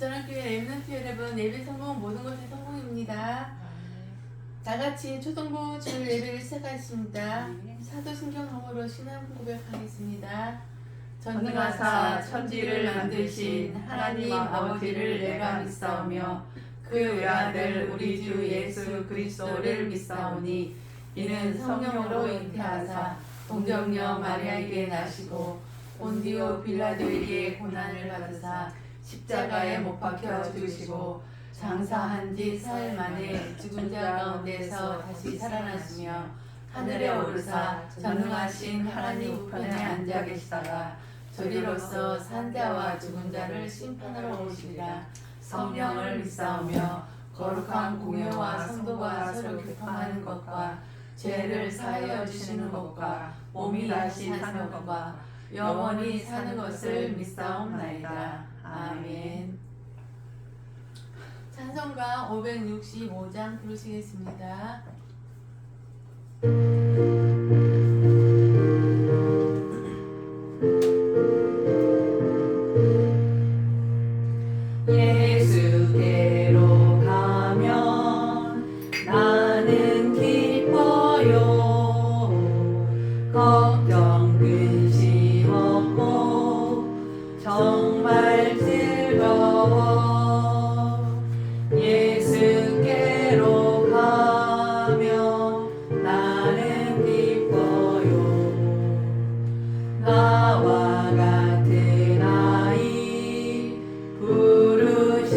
부천학교의 랩런트 여러분, 예배 성공은 모든 것의 성공입니다. 다 같이 초등부 주일 예배를 시작하겠습니다. 사도신경함으로 신앙 고백하겠습니다. 전능하사 천지를 만드신 하나님 아버지를 내가 믿사오며 그 외아들 우리 주 예수 그리스도를 믿사오니 이는 성령으로 잉태하사 동정녀 마리아에게 나시고 본디오 빌라도에게 고난을 받으사 십자가에 못 박혀 죽으시고 장사한 지 사흘 만에 죽은 자 가운데서 다시 살아나시며 하늘에 오르사 전능하신 하나님 우편에 앉아 계시다가 저리로서 산자와 죽은 자를 심판하러 오시리라. 성령을 믿사오며 거룩한 공회와 성도가 서로 교통하는 것과 죄를 사하여 주시는 것과 몸이 다시 사는 것과 영원히 사는 것을 믿사옵나이다. 아멘. 찬송가 565장 부르시겠습니다. 예수께로 가면 나는 기뻐요. 걱정 근심 없고 정말 즐거워. 예수께로 가면 나는 기뻐요. 나와 같은 아이 부르셨어요.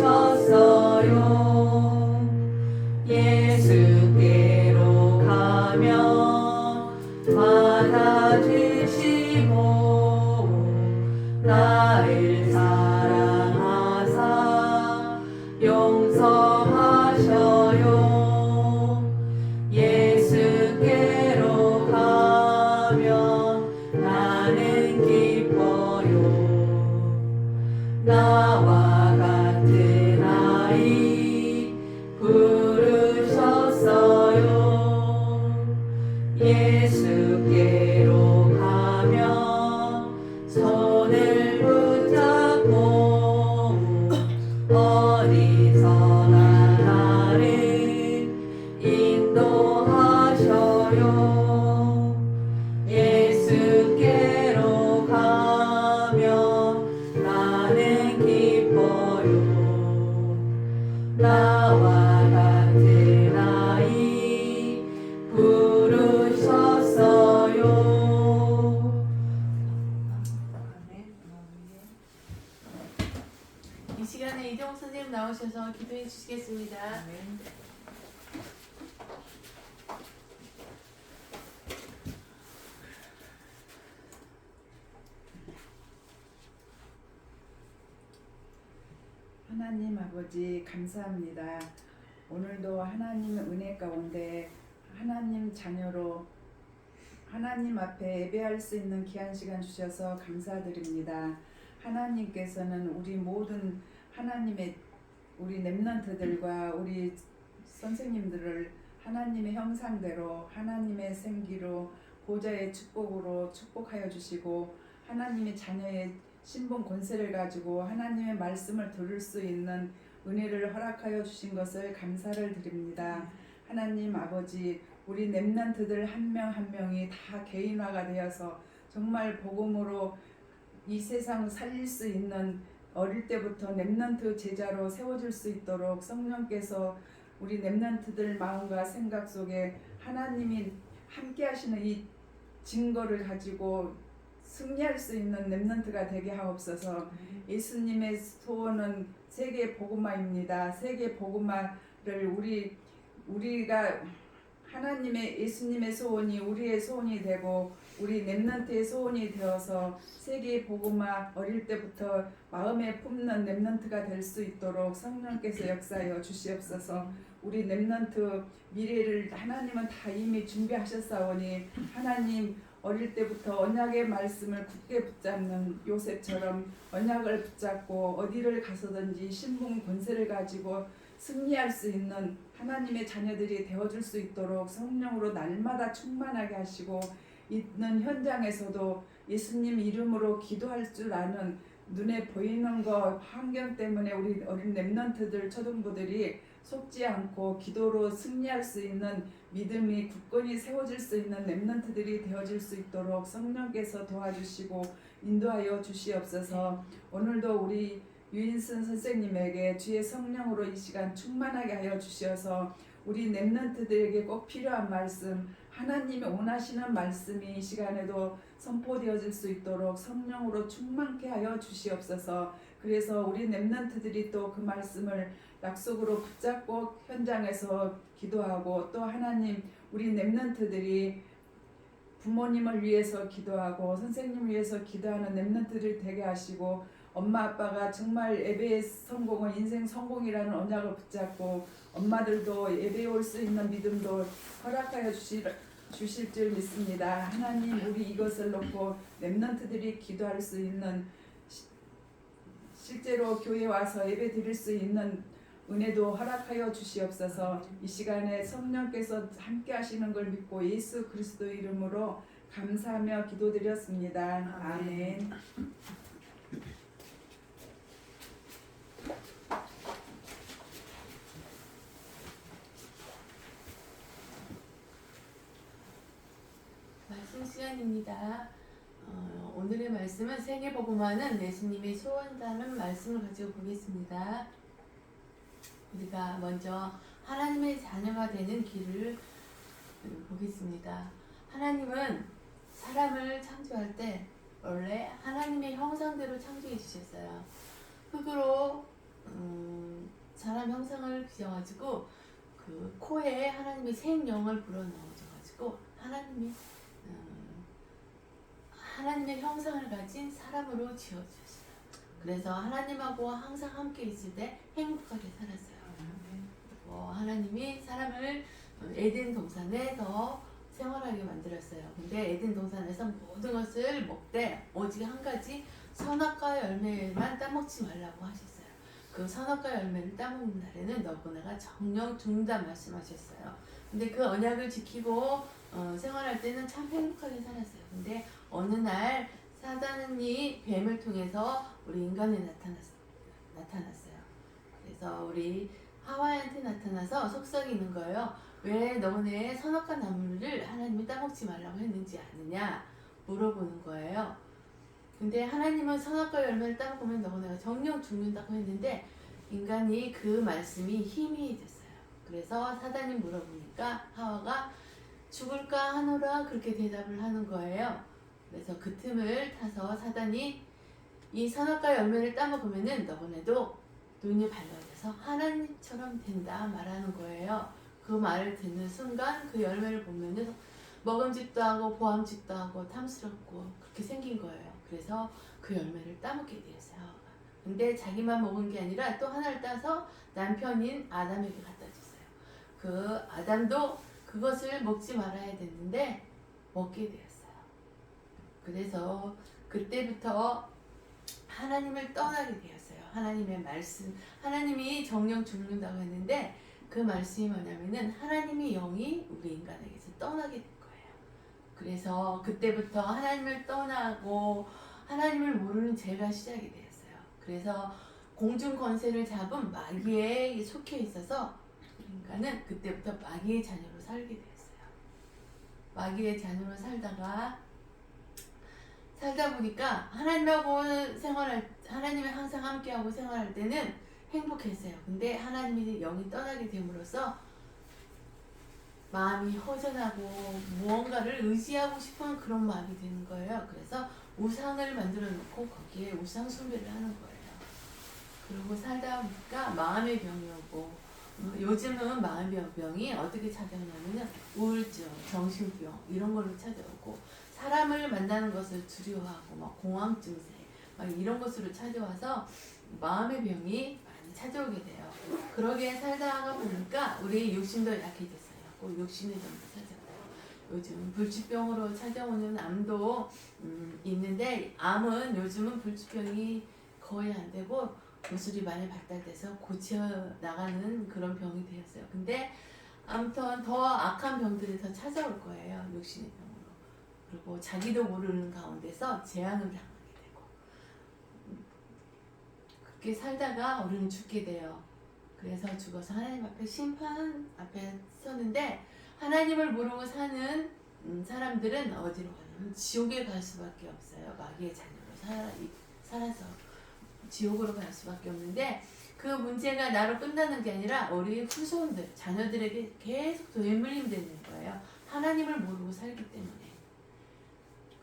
예수께로 가면 받아주시고 나를 사랑하사 용서하셔요. 예수께로 가면 나는 기뻐요. 나와 같은 아이 부르셨어요. 예수께로 가면 손을 붙잡고 어디서나 나를 인도하셔요. 예수께로 가면 나는 기뻐요. 나와 같은 아이 부르셨어요. 이 시간에 이정욱 선생님 나오셔서 기도해 주시겠습니다. 하나님 아버지 감사합니다. 오늘도 하나님의 은혜 가운데 하나님 자녀로 하나님 앞에 예배할 수 있는 귀한 시간 주셔서 감사드립니다. 하나님께서는 우리 모든 하나님의 우리 렘넌트들과 우리 선생님들을 하나님의 형상대로 하나님의 생기로 보좌의 축복으로 축복하여 주시고 하나님의 자녀의 신분 권세를 가지고 하나님의 말씀을 들을 수 있는 은혜를 허락하여 주신 것을 감사를 드립니다. 하나님 아버지, 우리 렘넌트들 한 명 한 명이 다 개인화가 되어서 정말 복음으로 이 세상 살릴 수 있는 어릴 때부터 렘넌트 제자로 세워줄 수 있도록 성령께서 우리 렘넌트들 마음과 생각 속에 하나님이 함께 하시는 이 증거를 가지고 승리할 수 있는 렘넌트가 되게 하옵소서. 예수님의 소원은 세계 복음화입니다. 세계 복음화를 우리가 하나님의 예수님의 소원이 우리의 소원이 되고 우리 렘넌트의 소원이 되어서 세계 복음화 어릴 때부터 마음에 품는 렘넌트가 될 수 있도록 성령께서 역사하여 주시옵소서. 우리 렘넌트 미래를 하나님은 다 이미 준비하셨사오니 하나님 어릴 때부터 언약의 말씀을 굳게 붙잡는 요셉처럼 언약을 붙잡고 어디를 가서든지 신분 권세를 가지고 승리할 수 있는 하나님의 자녀들이 되어줄 수 있도록 성령으로 날마다 충만하게 하시고 있는 현장에서도 예수님 이름으로 기도할 줄 아는 눈에 보이는 거 환경 때문에 우리 어린 렘넌트들 초등부들이 속지 않고 기도로 승리할 수 있는 믿음이 굳건히 세워질 수 있는 렘넌트들이 되어질 수 있도록 성령께서 도와주시고 인도하여 주시옵소서. 오늘도 우리 유인순 선생님에게 주의 성령으로 이 시간 충만하게 하여 주셔서 우리 렘넌트들에게 꼭 필요한 말씀, 하나님이 원하시는 말씀이 이 시간에도 선포되어질 수 있도록 성령으로 충만케 하여 주시옵소서. 그래서 우리 렘넌트들이 또 그 말씀을 약속으로 붙잡고 현장에서 기도하고, 또 하나님 우리 렘넌트들이 부모님을 위해서 기도하고 선생님을 위해서 기도하는 렘넌트들 되게 하시고, 엄마 아빠가 정말 예배의 성공은 인생 성공이라는 언약을 붙잡고 엄마들도 예배에 올 수 있는 믿음도 허락하여 주실 줄 믿습니다. 하나님, 우리 이것을 놓고 렘넌트들이 기도할 수 있는, 실제로 교회 와서 예배 드릴 수 있는 은혜도 허락하여 주시옵소서. 이 시간에 성령께서 함께 하시는 걸 믿고 예수 그리스도 이름으로 감사하며 기도드렸습니다. 아멘. 말씀 시간입니다. 오늘의 말씀은 세계복음화는 예수님의 소원이라는 말씀을 가지고 보겠습니다. 우리가 먼저 하나님의 자녀가 되는 길을 보겠습니다. 하나님은 사람을 창조할 때 원래 하나님의 형상대로 창조해 주셨어요. 흙으로 사람 형상을 그려가지고 그 코에 하나님의 생명을 불어넣어줘가지고 하나님의 형상을 가진 사람으로 지어주셨어요. 그래서 하나님하고 항상 함께 있을 때 행복하게 살았어요. 하나님이 사람을 에덴 동산에서 생활하게 만들었어요. 근데 에덴 동산에서 모든 것을 먹되 오직 한 가지 선악과의 열매만 따먹지 말라고 하셨어요. 그 선악과의 열매를 따먹는 날에는 너구나가 정령 죽는다 말씀하셨어요. 근데 그 언약을 지키고 생활할 때는 참 행복하게 살았어요. 근데 어느 날 사단이 뱀을 통해서 우리 인간에 나타났어요. 그래서 우리 하와이한테 나타나서 속삭이는 거예요. 왜 너네 선악과 나무를 하나님이 따먹지 말라고 했는지 아느냐 물어보는 거예요. 근데 하나님은 선악과 열매를 따먹으면 너네가 정령 죽는다고 했는데 인간이 그 말씀이 힘이 됐어요. 그래서 사단이 물어보니까 하와가 죽을까 하노라 그렇게 대답을 하는 거예요. 그래서 그 틈을 타서 사단이 이 선악과 열매를 따먹으면은 너네도 눈이 밝아져서 하나님처럼 된다 말하는 거예요. 그 말을 듣는 순간 그 열매를 보면은 먹음직도 하고 보암직도 하고 탐스럽고 그렇게 생긴 거예요. 그래서 그 열매를 따먹게 되었어요. 근데 자기만 먹은 게 아니라 또 하나를 따서 남편인 아담에게 갖다 줬어요. 그 아담도 그것을 먹지 말아야 됐는데 먹게 되었어요. 그래서 그때부터 하나님을 떠나게 되었어요. 하나님의 말씀, 하나님이 정령 죽는다고 했는데 그 말씀이 뭐냐면은 하나님의 영이 우리 인간에게서 떠나게 된 거예요. 그래서 그때부터 하나님을 떠나고 하나님을 모르는 죄가 시작이 되었어요. 그래서 공중 권세를 잡은 마귀에 속해 있어서 인간은 그때부터 마귀의 자녀로 살게 되었어요. 마귀의 자녀로 살다 보니까 하나님하고 하나님이 항상 함께하고 생활할 때는 행복했어요. 근데 하나님의 영이 떠나게 됨으로써 마음이 허전하고 무언가를 의지하고 싶은 그런 마음이 드는 거예요. 그래서 우상을 만들어 놓고 거기에 우상 숭배를 하는 거예요. 그러고 살다 보니까 마음의 병이 오고, 요즘은 마음의 병이 어떻게 찾아오냐면 우울증, 정신병 이런 걸로 찾아오고, 사람을 만나는 것을 두려워하고 막 공황증세 막 이런 것으로 찾아와서 마음의 병이 많이 찾아오게 돼요. 그러게 살다가 보니까 우리 육신도 약해졌어요. 꼭 욕심의 병도 찾아와요. 요즘 불치병으로 찾아오는 암도 있는데, 암은 요즘은 불치병이 거의 안 되고 기술이 많이 발달돼서 고쳐 나가는 그런 병이 되었어요. 근데 아무튼 더 악한 병들이 더 찾아올 거예요. 욕심의 병으로. 그리고 자기도 모르는 가운데서 재앙을 당하게 되고, 그렇게 살다가 우리는 죽게 돼요. 그래서 죽어서 하나님 앞에 심판 앞에 섰는데 하나님을 모르고 사는 사람들은 어디로 가냐면 지옥에 갈 수밖에 없어요. 마귀의 자녀로 살아서 지옥으로 갈 수밖에 없는데 그 문제가 나로 끝나는 게 아니라 우리 후손들, 자녀들에게 계속 되물림 되는 거예요. 하나님을 모르고 살기 때문에.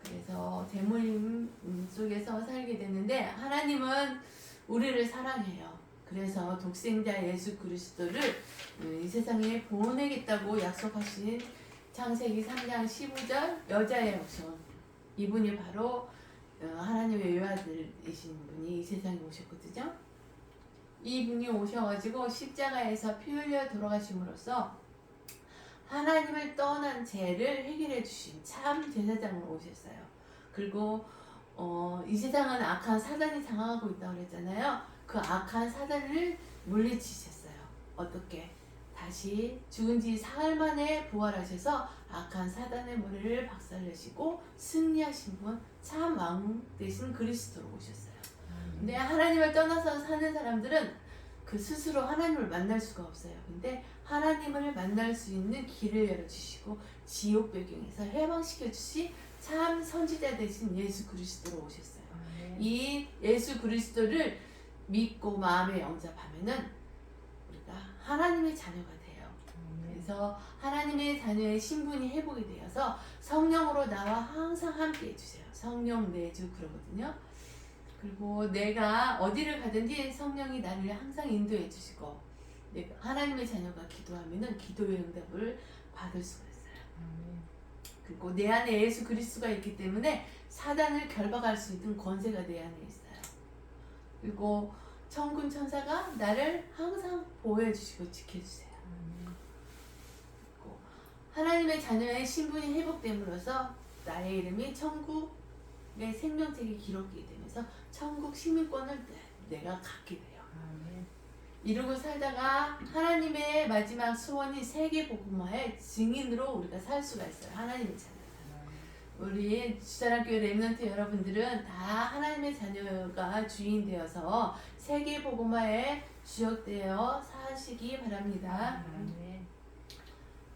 그래서 대물림 속에서 살게 되는데 하나님은 우리를 사랑해요. 그래서 독생자 예수 그리스도를 이 세상에 보내겠다고 약속하신 창세기 3장 15절 여자의 역son 이분이 바로 하나님의 외아들이신 분이 이 세상에 오셨거든요. 이분이 오셔가지고 십자가에서 피 흘려 돌아가심으로써 하나님을 떠난 죄를 해결해 주신 참 제사장으로 오셨어요. 그리고 이 세상은 악한 사단이 장악하고 있다고 그랬잖아요. 그 악한 사단을 물리치셨어요. 어떻게? 다시 죽은 지 사흘 만에 부활하셔서 악한 사단의 머리를 박살내시고 승리하신 분, 참 왕 되신 그리스도로 오셨어요. 근데 하나님을 떠나서 사는 사람들은 그 스스로 하나님을 만날 수가 없어요. 근데 하나님을 만날 수 있는 길을 열어주시고 지옥 배경에서 해방시켜 주신 참 선지자 되신 예수 그리스도로 오셨어요. 이 예수 그리스도를 믿고 마음에 영접하면은 우리가 하나님의 자녀가 돼요. 그래서 하나님의 자녀의 신분이 회복이 되어서 성령으로 나와 항상 함께 해주세요. 성령 내주 그러거든요. 그리고 내가 어디를 가든지 성령이 나를 항상 인도해 주시고 내가 하나님의 자녀가 기도하면은 기도의 응답을 받을 수가 있어요. 그리고 내 안에 예수 그리스도가 있기 때문에 사단을 결박할 수 있는 권세가 내 안에 있어요. 그리고 천군 천사가 나를 항상 보호해 주시고 지켜주세요. 그리고 하나님의 자녀의 신분이 회복됨으로써 나의 이름이 천국의 생명책에 기록되게 되면서 천국 시민권을 내가 갖게 돼요. 이러고 살다가 하나님의 마지막 소원인 세계복음화의 증인으로 우리가 살 수가 있어요. 하나님의 자녀. 우리 주사랑교회 렘넌트 여러분들은 다 하나님의 자녀가 주인 되어서 세계복음화에 주역되어 사시기 바랍니다.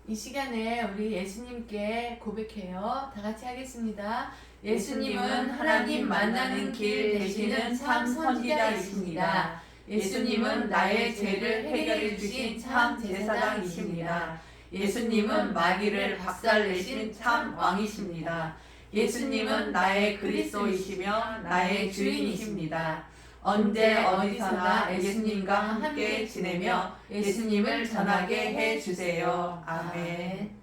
이 시간에 우리 예수님께 고백해요. 다 같이 하겠습니다. 예수님은 하나님 만나는 길 되시는 참 선지자이십니다. 예수님은 나의 죄를 해결해 주신 참 제사장이십니다. 예수님은 마귀를 박살내신 참 왕이십니다. 예수님은 나의 그리스도이시며 나의 주인이십니다. 언제 어디서나 예수님과 함께 지내며 예수님을 전하게 해주세요. 아멘.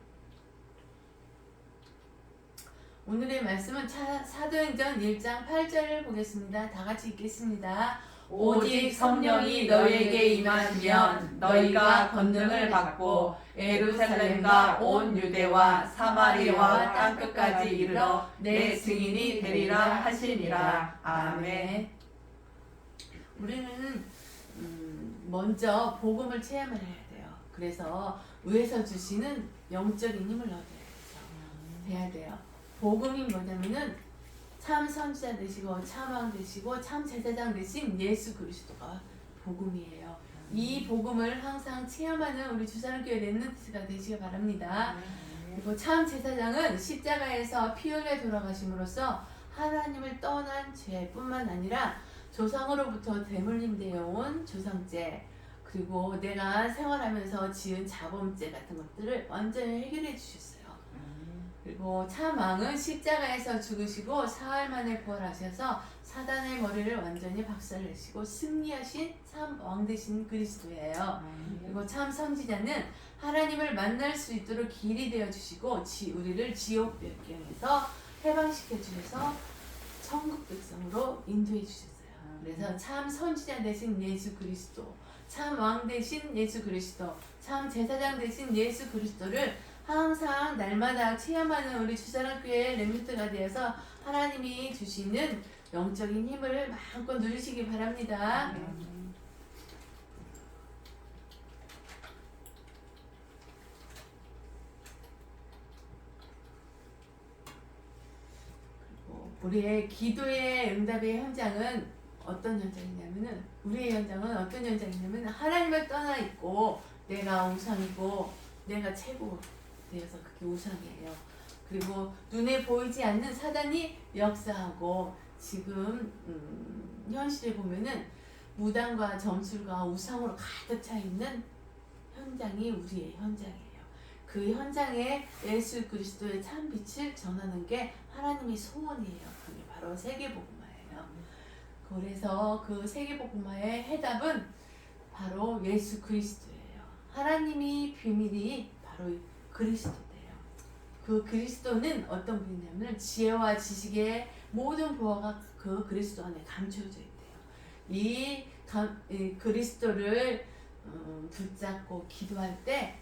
오늘의 말씀은 사도행전 1장 8절을 보겠습니다. 다 같이 읽겠습니다. 오직 성령이 너희에게 임하시면 너희가 권능을 받고 예루살렘과 온 유대와 사마리아와 땅끝까지 이르러 내 증인이 되리라 하시니라. 아멘. 우리는 먼저 복음을 체험을 해야 돼요. 그래서 위에서 주시는 영적인 힘을 얻어야 돼요. 복음이 뭐냐면은 참 선지자 되시고 참 왕 되시고 참 제사장 되신 예수 그리스도가 복음이에요. 이 복음을 항상 체험하는 우리 주사랑교회 렘넌트가 되시기 바랍니다. 그리고 참 제사장은 십자가에서 피 흘려 돌아가심으로써 하나님을 떠난 죄뿐만 아니라 조상으로부터 대물림되어 온 조상죄 그리고 내가 생활하면서 지은 자범죄 같은 것들을 완전히 해결해 주셨어요. 그리고 참 왕은 십자가에서 죽으시고 사흘 만에 부활하셔서 사단의 머리를 완전히 박살내시고 승리하신 참 왕 되신 그리스도예요. 그리고 참 선지자는 하나님을 만날 수 있도록 길이 되어 주시고 우리를 지옥 배경에서 해방시켜 주셔서 천국 백성으로 인도해 주셨어요. 그래서 참 선지자 되신 예수 그리스도, 참 왕 되신 예수 그리스도, 참 제사장 되신 예수 그리스도를 항상 날마다 체험하는 우리 주사랑교회 렘넌트가 되어서 하나님이 주시는 영적인 힘을 마음껏 누리시기 바랍니다. 우리의 기도의 응답의 현장은 어떤 현장이냐면은 우리의 현장은 어떤 현장이냐면 하나님을 떠나 있고 내가 우상이고 내가 최고 되어서 그게 우상이에요. 그리고 눈에 보이지 않는 사단이 역사하고 지금 현실에 보면은 무당과 점술과 우상으로 가득 차 있는 현장이 우리의 현장이에요. 그 현장에 예수 그리스도의 참 빛을 전하는 게 하나님의 소원이에요. 그게 바로 세계복음화예요. 그래서 그 세계복음화의 해답은 바로 예수 그리스도예요. 하나님이 비밀이 바로 그리스도예요. 그 그리스도는 어떤 분이냐면 지혜와 지식의 모든 보화가 그 그리스도 안에 감춰져 있대요. 이 그리스도를 붙잡고 기도할 때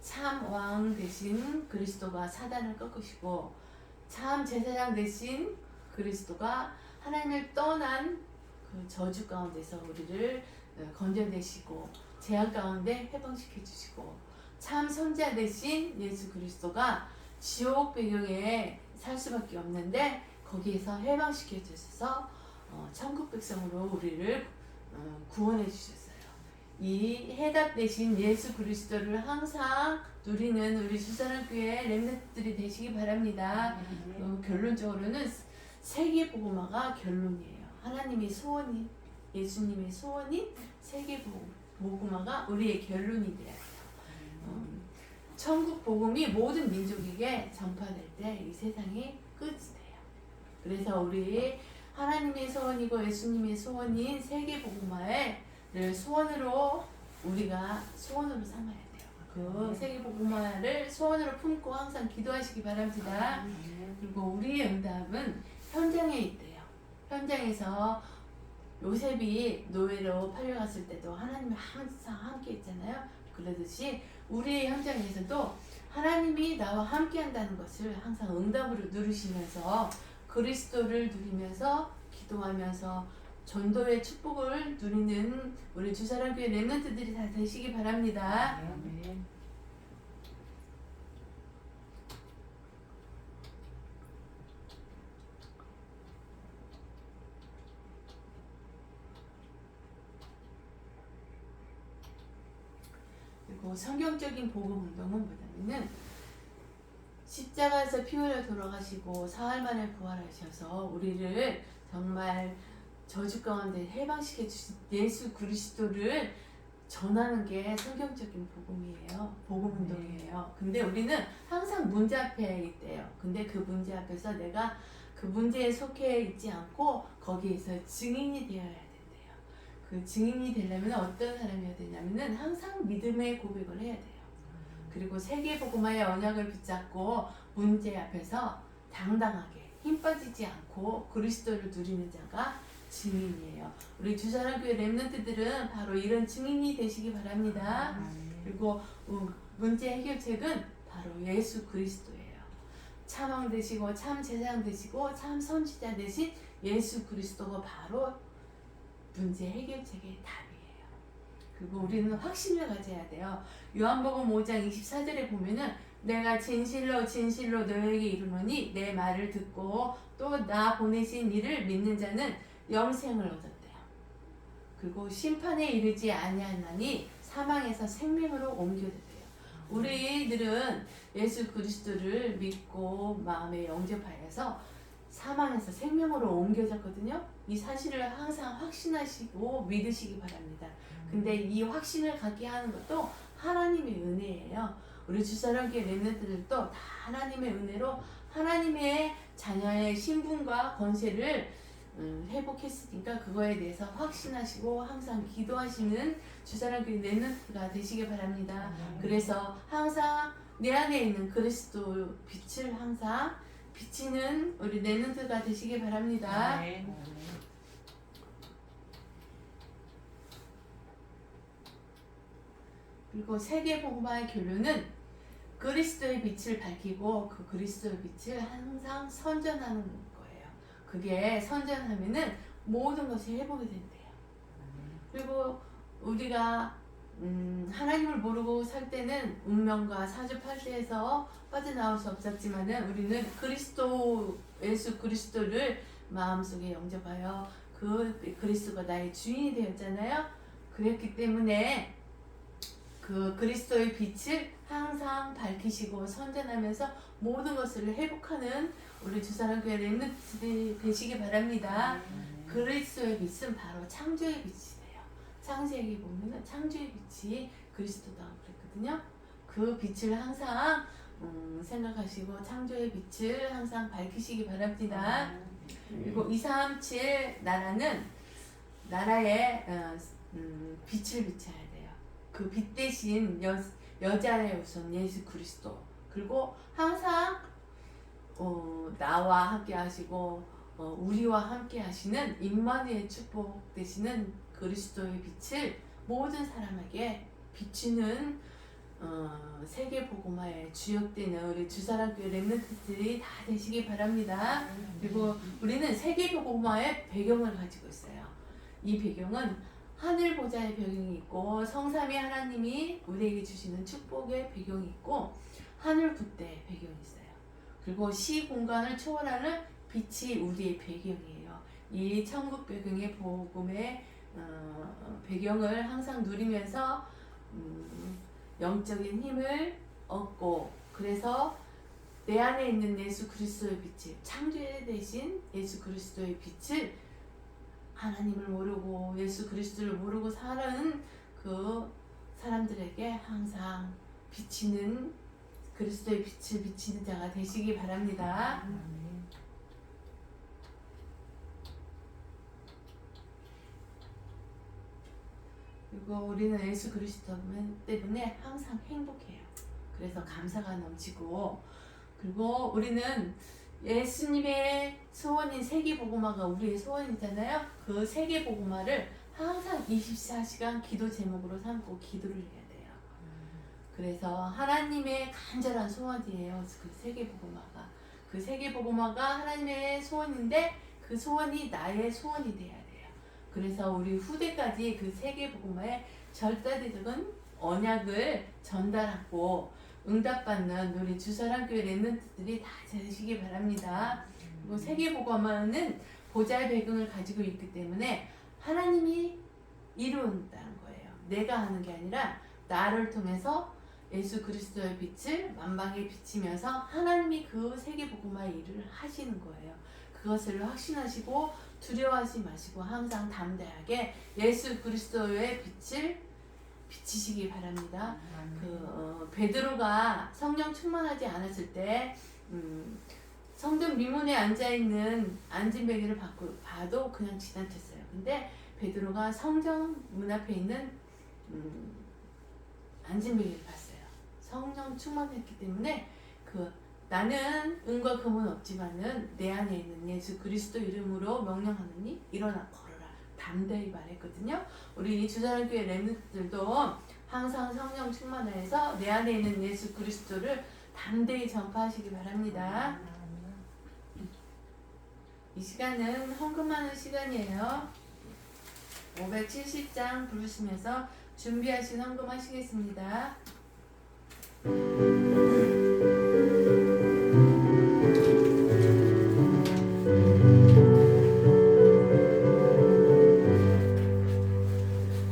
참 왕 대신 그리스도가 사단을 꺾으시고 참 제사장 대신 그리스도가 하나님을 떠난 그 저주 가운데서 우리를 건져내시고 재앙 가운데 해방시켜 주시고 참 선지자 대신 예수 그리스도가 지옥 배경에 살 수밖에 없는데 거기에서 해방시켜 주셔서 천국 백성으로 우리를 구원해 주셨어요. 이 해답 대신 예수 그리스도를 항상 누리는 우리 주사랑교회 렘넌트들이 되시기 바랍니다. 결론적으로는 세계복음화가 결론이에요. 하나님의 소원이 예수님의 소원인 세계복음화가 우리의 결론이 되어야 돼요. 천국 복음이 모든 민족에게 전파될 때 이 세상이 끝이 돼요. 그래서 우리 하나님의 소원이고 예수님의 소원인 세계복음화를 소원으로 우리가 소원으로 삼아야 돼요. 그 세계복음화를 소원으로 품고 항상 기도하시기 바랍니다. 그리고 우리의 응답은 현장에 있대요. 현장에서 요셉이 노예로 팔려갔을 때도 하나님이 항상 함께 있잖아요. 그러듯이 우리의 현장에서도 하나님이 나와 함께 한다는 것을 항상 응답으로 누리시면서 그리스도를 누리면서 기도하면서 전도의 축복을 누리는 우리 주사랑교회 렘넌트들이 다 되시기 바랍니다. 그리고 성경적인 복음 운동은 뭐냐면은 십자가에서 피 흘려 돌아가시고 사흘 만에 부활하셔서 우리를 정말 저주 가운데 해방시켜 주신 예수 그리스도를 전하는 게 성경적인 복음이에요. 복음 운동이에요. 근데 우리는 항상 문제 앞에 있대요. 근데 그 문제 앞에서 내가 그 문제에 속해 있지 않고 거기에서 증인이 되어야 된대요. 그 증인이 되려면 어떤 사람이어야 되냐면은 항상 믿음의 고백을 해야 돼요. 그리고 세계복음화의 언약을 붙잡고 문제 앞에서 당당하게 힘 빠지지 않고 그리스도를 누리는 자가 증인이에요. 우리 주사랑교회 렘넌트들은 바로 이런 증인이 되시기 바랍니다. 그리고 문제 해결책은 바로 예수 그리스도예요. 참왕 되시고 참 제사장 되시고 참 선지자 되신 예수 그리스도가 바로 문제 해결책의 답이에요. 그리고 우리는 확신을 가져야 돼요. 요한복음 5장 24절에 보면은 내가 진실로 진실로 너에게 이르노니 내 말을 듣고 또 나 보내신 이를 믿는 자는 영생을 얻었대요. 그리고 심판에 이르지 아니하나니 사망에서 생명으로 옮겨졌대요. 우리들은 예수 그리스도를 믿고 마음에 영접하여서 사망에서 생명으로 옮겨졌거든요. 이 사실을 항상 확신하시고 믿으시기 바랍니다. 근데 이 확신을 갖게 하는 것도 하나님의 은혜예요. 우리 주사랑교회 렘넌트들도 다 하나님의 은혜로 하나님의 자녀의 신분과 권세를 회복했으니까 그거에 대해서 확신하시고 항상 기도하시는 주사랑교회 렘넌트가 되시기 바랍니다. 그래서 항상 내 안에 있는 그리스도 빛을 항상 비치는 우리 렘넌트가 되시기 바랍니다. 그리고 세계복음화의 결론은 그리스도의 빛을 밝히고 그 그리스도의 빛을 항상 선전하는 거예요. 그게 선전하면은 모든 것이 회복이 된대요. 그리고 우리가 하나님을 모르고 살 때는 운명과 사주팔자에서 빠져나올 수 없었지만은 우리는 그리스도 예수 그리스도를 마음속에 영접하여 그 그리스도가 나의 주인이 되었잖아요. 그랬기 때문에 그 그리스도의 빛을 항상 밝히시고 선전하면서 모든 것을 회복하는 우리 주사랑교회 렘넌트들이 되시기 바랍니다. 그리스도의 빛은 바로 창조의 빛이에요. 창세기 보면은 창조의 빛이 그리스도다 그랬거든요. 그 빛을 항상 생각하시고 창조의 빛을 항상 밝히시기 바랍니다. 그리고 237 나라는 나라에 빛을 비춰야 돼요. 그 빛 대신 여자의 우선 예수 그리스도. 그리고 항상 나와 함께 하시고 우리와 함께 하시는 임마누엘 축복 되시는 그리스도의 빛을 모든 사람에게 비추는 세계복음화에 주역되는 우리 주사랑교회 렘넌트들이 다 되시기 바랍니다. 그리고 우리는 세계복음화의 배경을 가지고 있어요. 이 배경은 하늘 보좌의 배경이 있고 성삼위 하나님이 우리에게 주시는 축복의 배경이 있고 하늘 굿대의 배경이 있어요. 그리고 시 공간을 초월하는 빛이 우리의 배경이에요. 이 천국 배경의 복음의 배경을 항상 누리면서 영적인 힘을 얻고 그래서 내 안에 있는 예수 그리스도의 빛을 창조의 대신 예수 그리스도의 빛을 하나님을 모르고 예수 그리스도를 모르고 사는 그 사람들에게 항상 비치는 그리스도의 빛을 비치는 자가 되시기 바랍니다. 그리고 우리는 예수 그리스도 때문에 항상 행복해요. 그래서 감사가 넘치고 그리고 우리는 예수님의 소원인 세계복음화가 우리의 소원이잖아요. 그 세계복음화를 항상 24시간 기도 제목으로 삼고 기도를 해야 돼요. 그래서 하나님의 간절한 소원이에요. 그 세계복음화가. 그 세계복음화가 하나님의 소원인데 그 소원이 나의 소원이 돼야 돼요. 그래서 우리 후대까지 그 세계복음화의 절대적인 언약을 전달하고 응답받는 우리 주사랑교회 렘넌트들이 다 되시기 바랍니다. 그리고 세계복음화는 보좌의 배경을 가지고 있기 때문에 하나님이 이룬다는 거예요. 내가 하는 게 아니라 나를 통해서 예수 그리스도의 빛을 만방에 비치면서 하나님이 그 세계복음화의 일을 하시는 거예요. 그것을 확신하시고 두려워하지 마시고 항상 담대하게 예수 그리스도의 빛을 비치시기 바랍니다. 베드로가 성령 충만하지 않았을 때 성전 미문에 앉아있는 안진뱅이를 봐도 그냥 지나쳤어요. 근데 베드로가 성전 문 앞에 있는 안진뱅이를 봤어요. 성령 충만했기 때문에 나는 은과 금은 없지만은 내 안에 있는 예수 그리스도 이름으로 명령하느니 일어나 걸어라 담대히 말했거든요. 우리 주사랑교회 렘넌트들도 항상 성령 충만해서 내 안에 있는 예수 그리스도를 담대히 전파하시기 바랍니다. 이 시간은 헌금하는 시간이에요. 570장 부르시면서 준비하신 헌금하시겠습니다.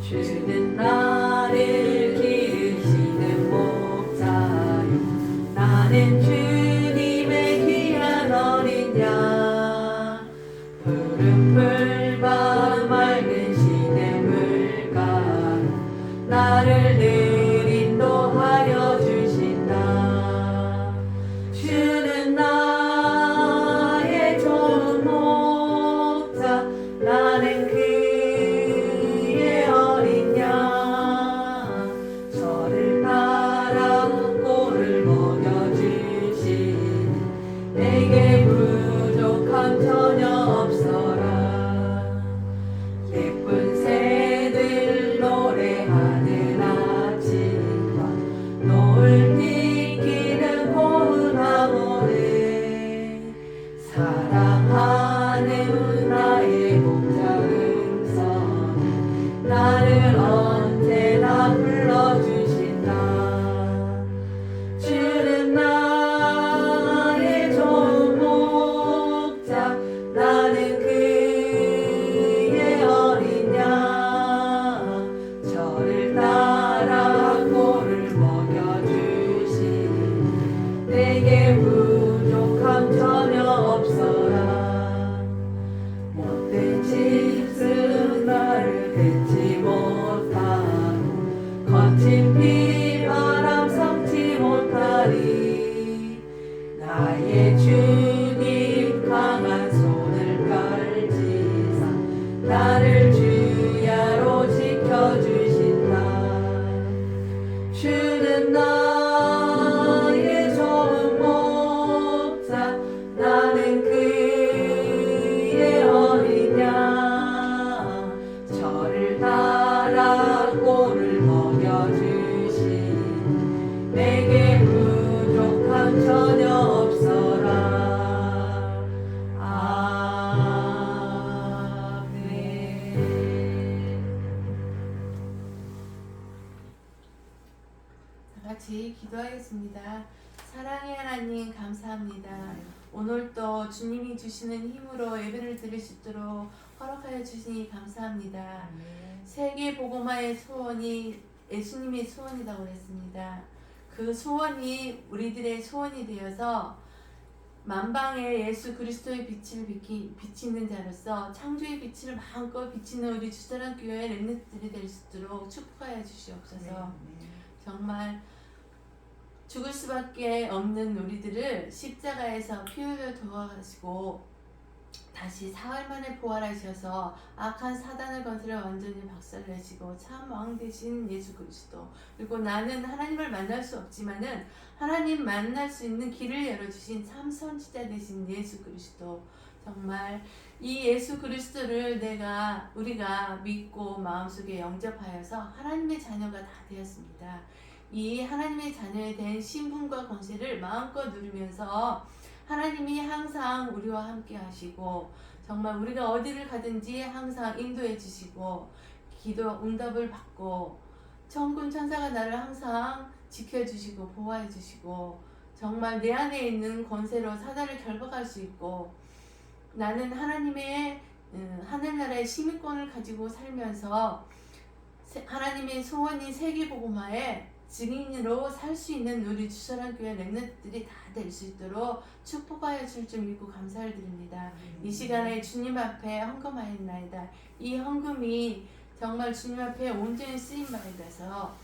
주는 나를 기르시는 목자요 나는 주님의 귀한 어린 양 푸른 풀밭 맑은 시냇물가로 나를 늘 인도하여 주신다. 주는 나의 좋은 목자 나는 그의 어린 양 저를 따라 꼴을 먹여주시니 내게 부족함 전혀 없어라. 예쁜 새들 노래하느라 같이 기도하겠습니다. 사랑의 하나님 감사합니다. 오늘 또 주님이 주시는 힘으로 예배를 드릴 수 있도록 허락하여 주시니 감사합니다. 세계 복음화의 소원이 예수님의 소원이라고 그랬습니다. 그 소원이 우리들의 소원이 되어서 만방에 예수 그리스도의 빛을 비치는 자로서 창조의 빛을 마음껏 비치는 우리 주사랑교회 렘넌트들이 될 수 있도록 축복하여 주시옵소서. 정말 죽을 수밖에 없는 우리들을 십자가에서 피 흘려 도와가시고 다시 사흘 만에 부활하셔서 악한 사단의 권세를 완전히 박살내시고 참 왕 되신 예수 그리스도, 그리고 나는 하나님을 만날 수 없지만은 하나님 만날 수 있는 길을 열어주신 참 선지자 되신 예수 그리스도, 정말 이 예수 그리스도를 우리가 믿고 마음속에 영접하여서 하나님의 자녀가 다 되었습니다. 이 하나님의 자녀에 대한 신분과 권세를 마음껏 누리면서 하나님이 항상 우리와 함께 하시고 정말 우리가 어디를 가든지 항상 인도해 주시고 기도 응답을 받고 천군 천사가 나를 항상 지켜주시고 보호해 주시고 정말 내 안에 있는 권세로 사단을 결박할 수 있고 나는 하나님의 하늘나라의 시민권을 가지고 살면서 하나님의 소원인 세계복음화에 증인으로 살 수 있는 우리 주사랑교회 렘넌트들이 다 될 수 있도록 축복하여 줄 줄 믿고 감사를 드립니다. 이 시간에 주님 앞에 헌금하였나이다. 이 헌금이 정말 주님 앞에 온전히 쓰임받아서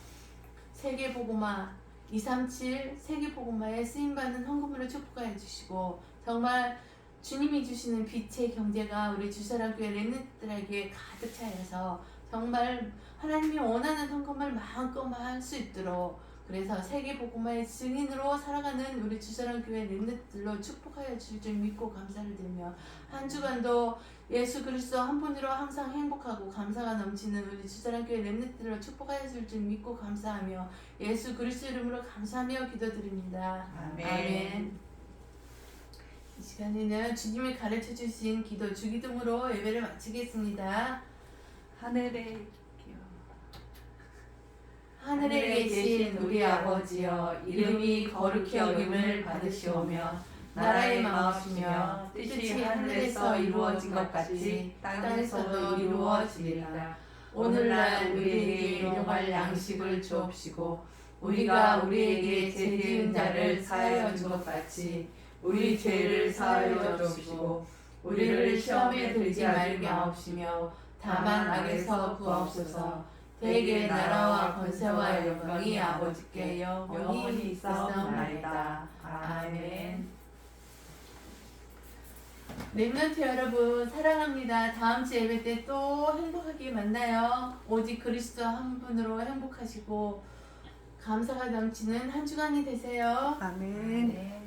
세계복음화 237 세계복음화에 쓰임받는 헌금으로 축복하여 주시고 정말 주님이 주시는 빛의 경제가 우리 주사랑교회 렘넌트들에게 가득 차여서 정말 하나님이 원하는 헌금을 마음껏 할 수 있도록 그래서 세계복음화의 증인으로 살아가는 우리 주사랑교회 렘넌트들로 축복하여 줄 줄 믿고 감사를 드리며 한 주간도 예수 그리스도 한 분으로 항상 행복하고 감사가 넘치는 우리 주사랑교회 렘넌트들로 축복하여 줄 줄 믿고 감사하며 예수 그리스도 이름으로 감사하며 기도드립니다. 아멘. 이 시간에는 주님이 가르쳐 주신 기도 주기도문으로 예배를 마치겠습니다. 하늘에 계신 우리 아버지여, 이름이 거룩히 여김을 받으시오며 나라의 마음이시며 뜻이 하늘에서 이루어진 것 같이 땅에서도 이루어지리라. 오늘날 우리에게 일용할 양식을 주옵시고 우리가 우리에게 죄 지은 자를 사하여 준 것 같이 우리 죄를 사하여 주옵시고 우리를 시험에 들지 말게 하옵시며 다만 악에서 구하옵소서. 대개 나라와 권세와 영광이 아버지께 영원히 있사옵나이다. 아멘. 렘넌트 여러분 사랑합니다. 다음 주 예배 때 또 행복하게 만나요. 오직 그리스도 한 분으로 행복하시고 감사가 넘치는 한 주간이 되세요. 아멘. 네.